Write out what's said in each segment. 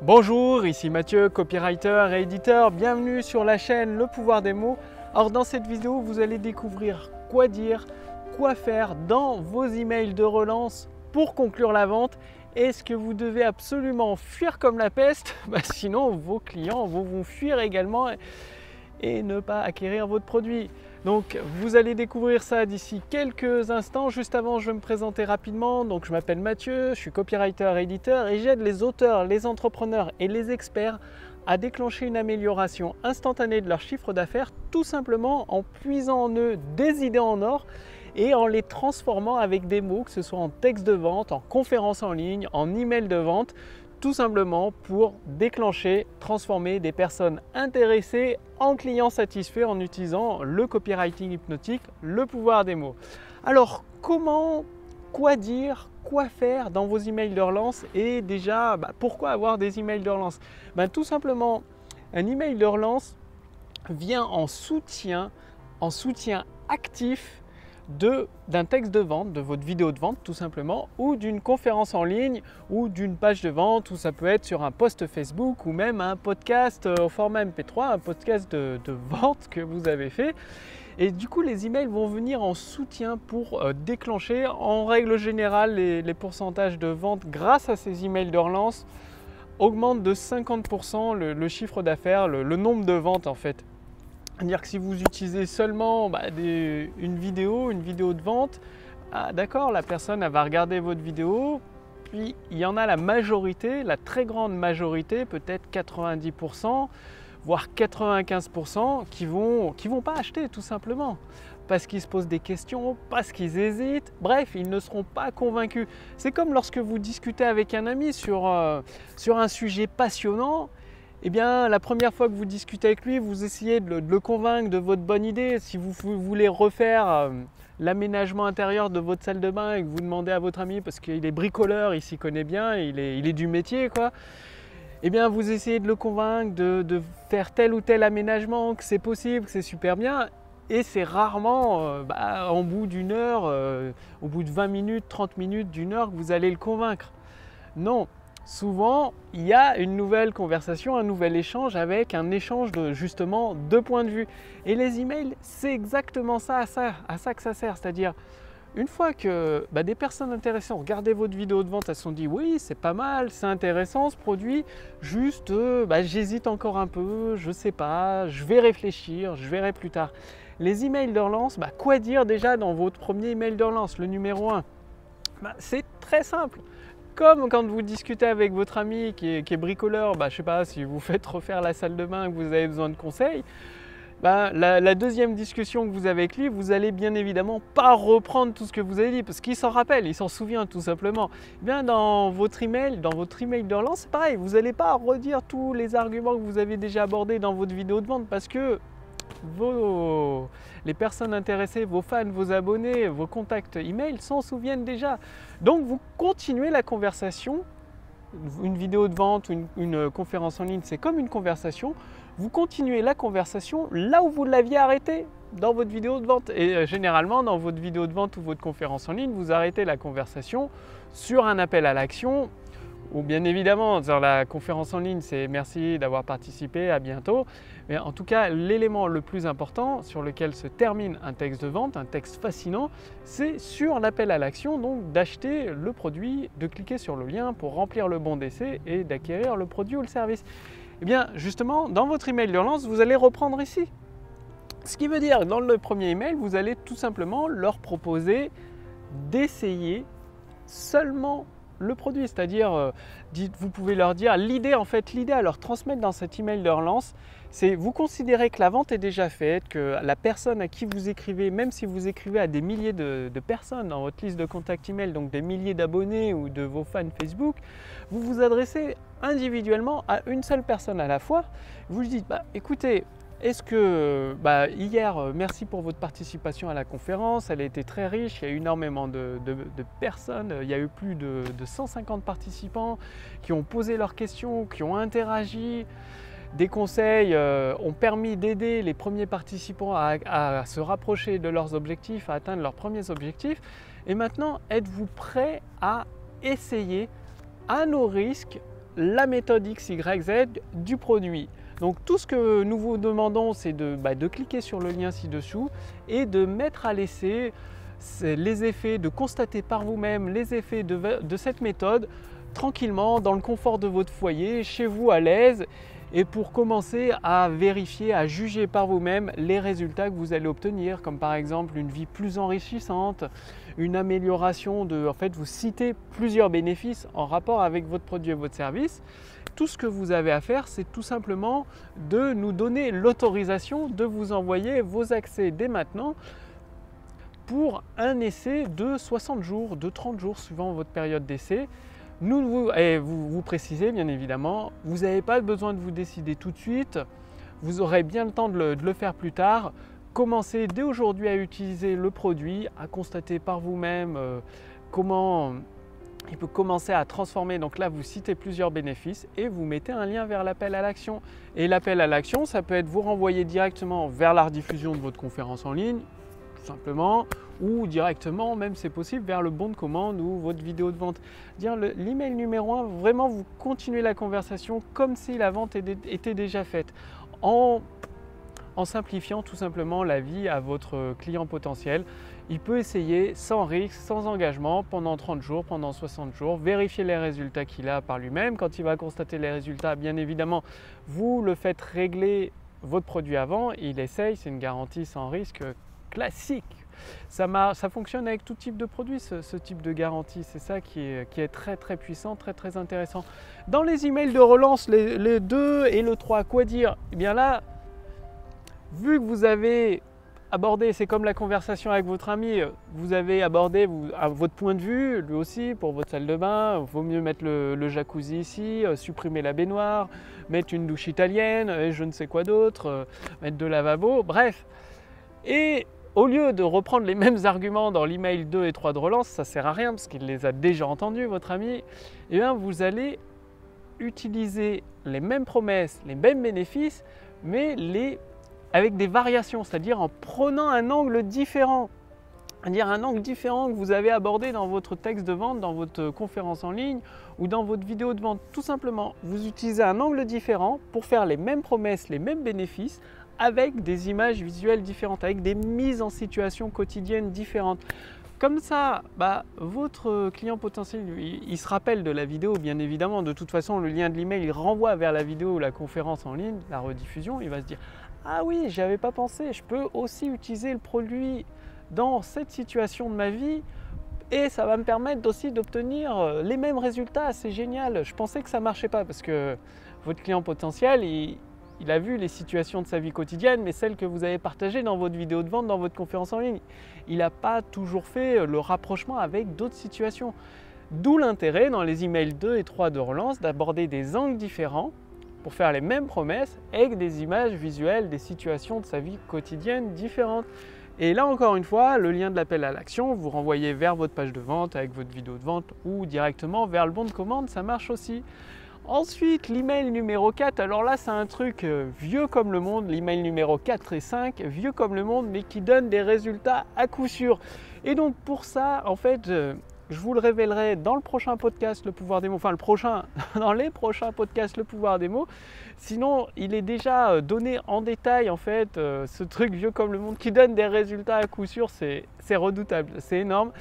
Bonjour, ici Mathieu, copywriter et éditeur. Bienvenue sur la chaîne Le Pouvoir des mots. Alors dans cette vidéo, vous allez découvrir quoi dire, quoi faire dans vos emails de relance pour conclure la vente. Est-ce que vous devez absolument fuir comme la peste? Sinon, vos clients vont vous fuir également et ne pas acquérir votre produit. Donc vous allez découvrir ça d'ici quelques instants. Juste avant, je vais me présenter rapidement. Donc je m'appelle Mathieu, je suis copywriter et éditeur et j'aide les auteurs, les entrepreneurs et les experts à déclencher une amélioration instantanée de leur chiffre d'affaires, tout simplement en puisant en eux des idées en or et en les transformant avec des mots, que ce soit en texte de vente, en conférence en ligne, en email de vente, tout simplement pour déclencher, transformer des personnes intéressées en clients satisfaits en utilisant le copywriting hypnotique, le pouvoir des mots. Alors comment, quoi dire, quoi faire dans vos emails de relance et déjà pourquoi avoir des emails de relance? Tout simplement, un email de relance vient en soutien actif d'un texte de vente, de votre vidéo de vente tout simplement, ou d'une conférence en ligne, ou d'une page de vente, ou ça peut être sur un post Facebook, ou même un podcast au format MP3, un podcast de vente que vous avez fait. Et du coup, les emails vont venir en soutien pour déclencher. En règle générale, les pourcentages de vente grâce à ces emails de relance augmentent de 50% le chiffre d'affaires, le nombre de ventes en fait. C'est-à-dire que si vous utilisez seulement une vidéo de vente, d'accord, la personne elle va regarder votre vidéo, puis il y en a la majorité, la très grande majorité, peut-être 90%, voire 95% qui vont pas acheter tout simplement. Parce qu'ils se posent des questions, parce qu'ils hésitent, bref, ils ne seront pas convaincus. C'est comme lorsque vous discutez avec un ami sur un sujet passionnant. Eh bien, la première fois que vous discutez avec lui, vous essayez de le convaincre de votre bonne idée. Si vous voulez refaire l'aménagement intérieur de votre salle de bain et que vous demandez à votre ami, parce qu'il est bricoleur, il s'y connaît bien, il est du métier, quoi. Eh bien, vous essayez de le convaincre de faire tel ou tel aménagement, que c'est possible, que c'est super bien. Et c'est rarement, en bout d'une heure, au bout de 20 minutes, 30 minutes, d'une heure, que vous allez le convaincre. Non. Souvent, il y a une nouvelle conversation, un nouvel échange avec un échange de justement deux points de vue. Et les emails, c'est exactement ça, à ça que ça sert. C'est-à-dire, une fois que des personnes intéressées ont regardé votre vidéo de vente, elles se sont dit oui, c'est pas mal, c'est intéressant ce produit, juste j'hésite encore un peu, je sais pas, je vais réfléchir, je verrai plus tard. Les emails de relance, quoi dire déjà dans votre premier email de relance, le numéro 1? C'est très simple. Comme quand vous discutez avec votre ami qui est bricoleur, je ne sais pas, si vous faites refaire la salle de bain et que vous avez besoin de conseils, la deuxième discussion que vous avez avec lui, vous allez bien évidemment pas reprendre tout ce que vous avez dit parce qu'il s'en rappelle, il s'en souvient tout simplement. Bien dans votre email de relance, c'est pareil, vous n'allez pas redire tous les arguments que vous avez déjà abordés dans votre vidéo de vente parce que les personnes intéressées, vos fans, vos abonnés, vos contacts email s'en souviennent déjà. Donc vous continuez la conversation. Une vidéo de vente ou une conférence en ligne, c'est comme une conversation. Vous continuez la conversation là où vous l'aviez arrêtée dans votre vidéo de vente. Et généralement, dans votre vidéo de vente ou votre conférence en ligne, vous arrêtez la conversation sur un appel à l'action. Ou bien évidemment, dans la conférence en ligne, c'est merci d'avoir participé, à bientôt. Mais en tout cas, l'élément le plus important sur lequel se termine un texte de vente, un texte fascinant, c'est sur l'appel à l'action, donc d'acheter le produit, de cliquer sur le lien pour remplir le bon d'essai et d'acquérir le produit ou le service. Et bien justement, dans votre email de relance, vous allez reprendre ici. Ce qui veut dire, dans le premier email, vous allez tout simplement leur proposer d'essayer seulement le produit, c'est-à-dire vous pouvez leur dire l'idée à leur transmettre dans cet email de relance, c'est vous considérez que la vente est déjà faite, que la personne à qui vous écrivez, même si vous écrivez à des milliers de personnes dans votre liste de contacts email, donc des milliers d'abonnés ou de vos fans Facebook, vous vous adressez individuellement à une seule personne à la fois. Vous lui dites écoutez, est-ce que hier, merci pour votre participation à la conférence, elle a été très riche, il y a eu énormément de personnes, il y a eu plus de 150 participants qui ont posé leurs questions, qui ont interagi. Des conseils ont permis d'aider les premiers participants à se rapprocher de leurs objectifs, à atteindre leurs premiers objectifs. Et maintenant, êtes-vous prêt à essayer à nos risques la méthode XYZ du produit. Donc tout ce que nous vous demandons, c'est de cliquer sur le lien ci-dessous et de mettre à l'essai les effets, de constater par vous-même les effets de cette méthode tranquillement, dans le confort de votre foyer, chez vous à l'aise, et pour commencer à vérifier, à juger par vous-même les résultats que vous allez obtenir, comme par exemple une vie plus enrichissante, une amélioration en fait, vous citez plusieurs bénéfices en rapport avec votre produit et votre service. Tout ce que vous avez à faire, c'est tout simplement de nous donner l'autorisation de vous envoyer vos accès dès maintenant pour un essai de 60 jours, de 30 jours, suivant votre période d'essai. Vous précisez bien évidemment, vous n'avez pas besoin de vous décider tout de suite, vous aurez bien le temps de le faire plus tard. Commencez dès aujourd'hui à utiliser le produit, à constater par vous-même comment il peut commencer à transformer. Donc là, vous citez plusieurs bénéfices et vous mettez un lien vers l'appel à l'action. Et l'appel à l'action, ça peut être vous renvoyer directement vers la rediffusion de votre conférence en ligne, tout simplement, ou directement, même c'est possible, vers le bon de commande ou votre vidéo de vente. L'email numéro 1, vraiment vous continuez la conversation comme si la vente était déjà faite, en simplifiant tout simplement la vie à votre client potentiel. Il peut essayer sans risque, sans engagement, pendant 30 jours, pendant 60 jours, vérifier les résultats qu'il a par lui-même. Quand il va constater les résultats, bien évidemment, vous le faites régler votre produit avant, il essaye, c'est une garantie sans risque classique. Ça fonctionne avec tout type de produit, ce type de garantie. C'est ça qui est très très puissant, très très intéressant. Dans les emails de relance, les 2 et le 3, quoi dire? Eh bien là, vu que vous avez abordé, c'est comme la conversation avec votre ami, vous avez abordé à votre point de vue, lui aussi, pour votre salle de bain, il vaut mieux mettre le jacuzzi ici, supprimer la baignoire, mettre une douche italienne, et je ne sais quoi d'autre, mettre de lavabo, bref. Et au lieu de reprendre les mêmes arguments dans l'email 2 et 3 de relance, ça ne sert à rien parce qu'il les a déjà entendus, votre ami, et bien vous allez utiliser les mêmes promesses, les mêmes bénéfices, mais avec des variations, c'est-à-dire en prenant un angle différent. C'est-à-dire un angle différent que vous avez abordé dans votre texte de vente, dans votre conférence en ligne ou dans votre vidéo de vente. Tout simplement, vous utilisez un angle différent pour faire les mêmes promesses, les mêmes bénéfices, avec des images visuelles différentes, avec des mises en situation quotidiennes différentes. Comme ça, votre client potentiel, il se rappelle de la vidéo, bien évidemment. De toute façon, le lien de l'email, il renvoie vers la vidéo ou la conférence en ligne, la rediffusion. Il va se dire « Ah oui, j'y avais pas pensé, je peux aussi utiliser le produit dans cette situation de ma vie et ça va me permettre aussi d'obtenir les mêmes résultats, c'est génial. Je pensais que ça ne marchait pas parce que votre client potentiel, il a vu les situations de sa vie quotidienne, mais celles que vous avez partagées dans votre vidéo de vente, dans votre conférence en ligne. Il n'a pas toujours fait le rapprochement avec d'autres situations. D'où l'intérêt dans les emails 2 et 3 de relance d'aborder des angles différents pour faire les mêmes promesses avec des images visuelles, des situations de sa vie quotidienne différentes. Et là encore une fois, le lien de l'appel à l'action, vous renvoyez vers votre page de vente avec votre vidéo de vente ou directement vers le bon de commande, ça marche aussi. Ensuite, l'email numéro 4, alors là c'est un truc vieux comme le monde, l'email numéro 4 et 5, vieux comme le monde, mais qui donne des résultats à coup sûr. Et donc pour ça, en fait, je vous le révélerai dans le prochain podcast Le Pouvoir des mots, enfin dans les prochains podcasts Le Pouvoir des mots. Sinon, il est déjà donné en détail en fait, ce truc vieux comme le monde qui donne des résultats à coup sûr, c'est redoutable, c'est énorme.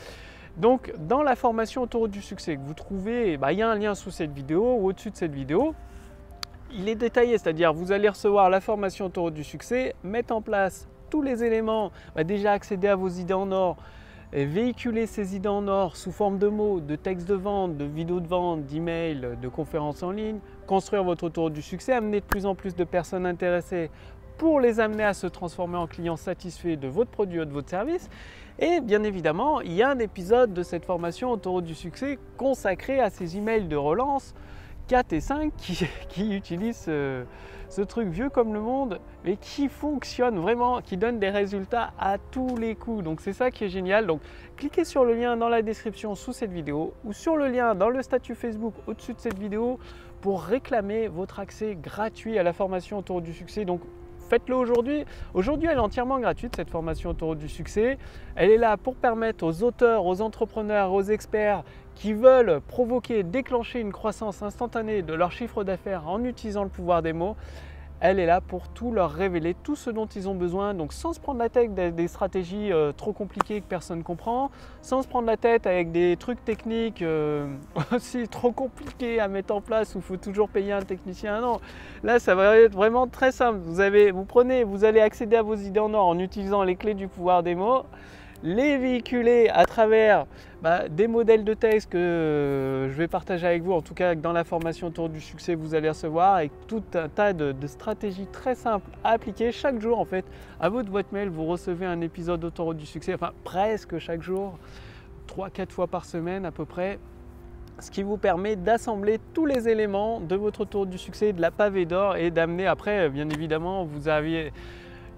Donc, dans la formation autour du succès que vous trouvez, il y a un lien sous cette vidéo ou au-dessus de cette vidéo. Il est détaillé, c'est-à-dire vous allez recevoir la formation autour du succès, mettre en place tous les éléments, déjà accéder à vos idées en or, et véhiculer ces idées en or sous forme de mots, de textes de vente, de vidéos de vente, d'emails, de conférences en ligne, construire votre autour du succès, amener de plus en plus de personnes intéressées pour les amener à se transformer en clients satisfaits de votre produit ou de votre service. Et bien évidemment, il y a un épisode de cette formation autour du succès consacré à ces emails de relance 4 et 5 qui utilisent ce truc vieux comme le monde, mais qui fonctionne vraiment, qui donne des résultats à tous les coups. Donc c'est ça qui est génial. Donc cliquez sur le lien dans la description sous cette vidéo ou sur le lien dans le statut Facebook au-dessus de cette vidéo pour réclamer votre accès gratuit à la formation autour du succès. Donc faites-le aujourd'hui. Aujourd'hui, elle est entièrement gratuite, cette formation Autoroute du succès. Elle est là pour permettre aux auteurs, aux entrepreneurs, aux experts qui veulent provoquer, déclencher une croissance instantanée de leur chiffre d'affaires en utilisant le pouvoir des mots. Elle est là pour tout leur révéler, tout ce dont ils ont besoin, donc sans se prendre la tête avec des stratégies trop compliquées que personne ne comprend, sans se prendre la tête avec des trucs techniques aussi trop compliqués à mettre en place où il faut toujours payer un technicien. Non, là ça va être vraiment très simple. Vous allez accéder à vos idées en or en utilisant les clés du pouvoir des mots, les véhiculer à travers des modèles de texte que je vais partager avec vous, en tout cas dans la formation Autour du succès vous allez recevoir, avec tout un tas de stratégies très simples à appliquer chaque jour en fait. À votre boîte mail, vous recevez un épisode d'Autoroute du succès, enfin presque chaque jour, 3-4 fois par semaine à peu près, ce qui vous permet d'assembler tous les éléments de votre Autoroute du succès, de la pavée d'or, et d'amener après, bien évidemment, vous aviez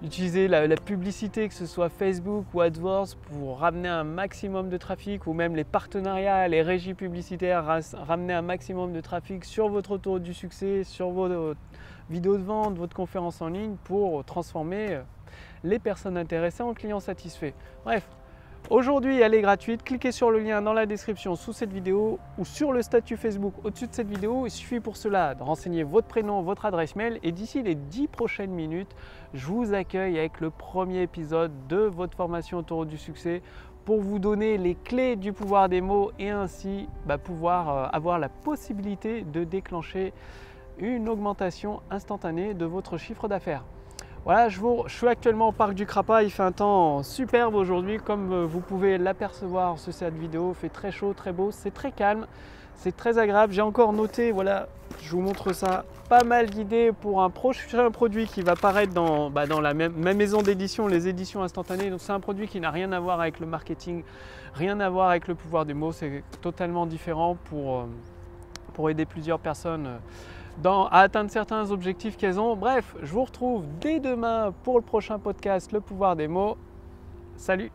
utiliser la publicité, que ce soit Facebook ou AdWords, pour ramener un maximum de trafic, ou même les partenariats, les régies publicitaires, ramener un maximum de trafic sur votre Autoroute du succès, sur vos vidéos de vente, votre conférence en ligne, pour transformer les personnes intéressées en clients satisfaits. Bref, aujourd'hui elle est gratuite, cliquez sur le lien dans la description sous cette vidéo ou sur le statut Facebook au-dessus de cette vidéo. Il suffit pour cela de renseigner votre prénom, votre adresse mail, et d'ici les 10 prochaines minutes, je vous accueille avec le premier épisode de votre formation Autoroute du succès pour vous donner les clés du pouvoir des mots et ainsi pouvoir avoir la possibilité de déclencher une augmentation instantanée de votre chiffre d'affaires. Voilà, je suis actuellement au parc du Crapa, il fait un temps superbe aujourd'hui, comme vous pouvez l'apercevoir sur cette vidéo. Il fait très chaud, très beau, c'est très calme, c'est très agréable. J'ai encore noté, voilà, je vous montre ça, pas mal d'idées pour un prochain produit qui va paraître dans la même maison d'édition, les éditions instantanées. Donc c'est un produit qui n'a rien à voir avec le marketing, rien à voir avec le pouvoir des mots, c'est totalement différent pour aider plusieurs personnes à atteindre certains objectifs qu'elles ont. Bref, je vous retrouve dès demain pour le prochain podcast Le pouvoir des mots. Salut!